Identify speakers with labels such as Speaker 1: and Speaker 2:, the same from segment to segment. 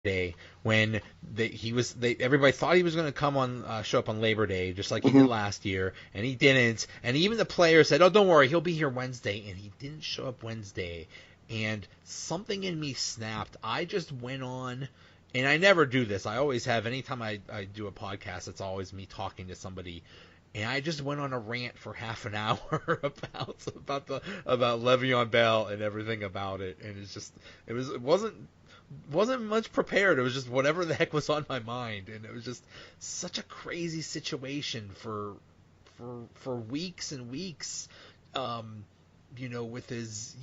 Speaker 1: Day when everybody thought he was going to come on show up on Labor Day just like he did last year, and he didn't. And even the players said, "Oh, don't worry, he'll be here Wednesday," and he didn't show up Wednesday. And something in me snapped. I just went on, and I never do this. I always have. Anytime I do a podcast, it's always me talking to somebody. And I just went on a rant for half an hour about Le'Veon Bell and everything about it. And it wasn't much prepared. It was just whatever the heck was on my mind, and it was just such a crazy situation for weeks and weeks. With his,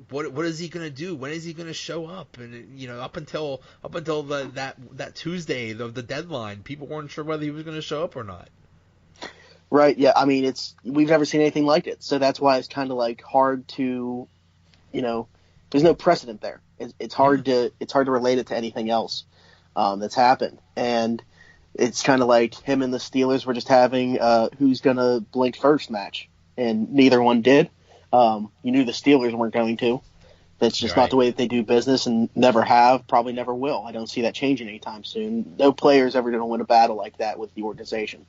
Speaker 1: what is he gonna do? When is he gonna show up? And up until that Tuesday, the deadline, people weren't sure whether he was gonna show up or not.
Speaker 2: Right. Yeah. I mean, we've never seen anything like it, so that's why it's kind of like hard to, there's no precedent there. It's hard to relate it to anything else that's happened, and it's kind of like him and the Steelers were just having who's gonna blink first match, and neither one did. You knew the Steelers weren't going to. That's just not the way that they do business, and never have, probably never will. I don't see that changing anytime soon. No player is ever going to win a battle like that with the organization.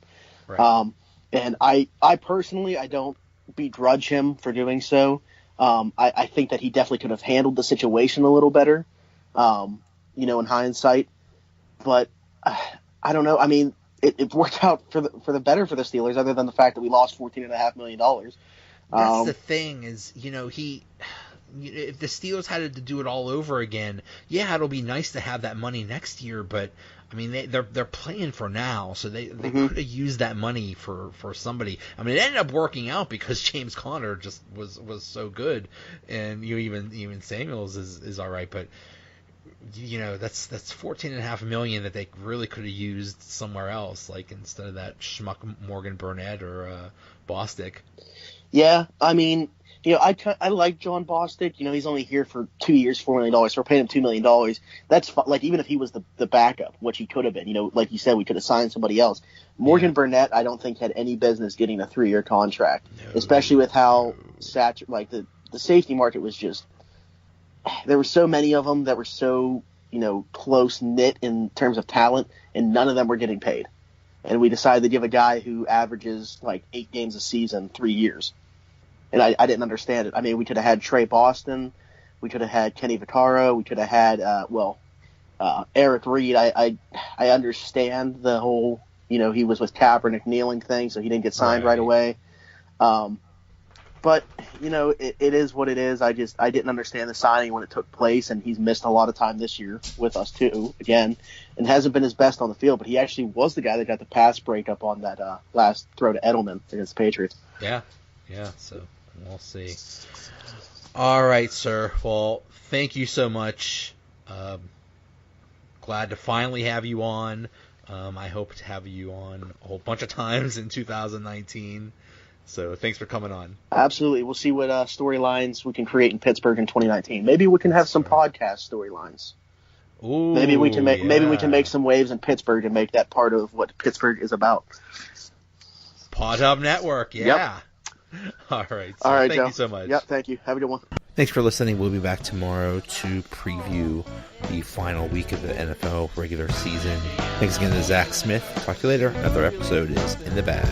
Speaker 2: Right. And I personally, I don't begrudge him for doing so. I think that he definitely could have handled the situation a little better, in hindsight. But I don't know. I mean, it worked out for the better for the Steelers, other than the fact that we lost $14.5 million.
Speaker 1: That's the thing is, if the Steelers had to do it all over again, yeah, it'll be nice to have that money next year, but I mean, they're playing for now, so they could have used that money for somebody. I mean, it ended up working out because James Conner just was so good, and even Samuels is all right, but that's $14.5 million that they really could have used somewhere else, like instead of that schmuck Morgan Burnett or Bostic.
Speaker 2: Yeah, I mean, I like John Bostic. He's only here for 2 years, $4 million. So we're paying him $2 million. That's like, even if he was the backup, which he could have been. Like you said, we could have signed somebody else. Morgan Burnett, I don't think had any business getting a 3-year contract, especially with how the safety market was just. There were so many of them that were so close knit in terms of talent, and none of them were getting paid. And we decided to give a guy who averages like 8 games a season 3 years. And I didn't understand it. I mean, we could have had Trey Boston. We could have had Kenny Vaccaro. We could have had, Eric Reed. I understand the whole, he was with Kaepernick kneeling thing, so he didn't get signed right away. But, it is what it is. I didn't understand the signing when it took place, and he's missed a lot of time this year with us too, again, and hasn't been his best on the field. But he actually was the guy that got the pass breakup on that last throw to Edelman against the Patriots.
Speaker 1: Yeah, so we'll see. All right, sir. Well, thank you so much. Glad to finally have you on. I hope to have you on a whole bunch of times in 2019. So thanks for coming on.
Speaker 2: Absolutely. We'll see what storylines we can create in Pittsburgh in 2019. Maybe we can have some podcast storylines.
Speaker 1: Ooh,
Speaker 2: maybe we can make some waves in Pittsburgh and make that part of what Pittsburgh is about.
Speaker 1: Pod Hub Network, yeah. Yep. All right. So thank
Speaker 2: Joe.
Speaker 1: you so much.
Speaker 2: Yep, thank you. Have a good one.
Speaker 1: Thanks for listening. We'll be back tomorrow to preview the final week of the NFL regular season. Thanks again to Zach Smith. Talk to you later. Another episode is in the bag.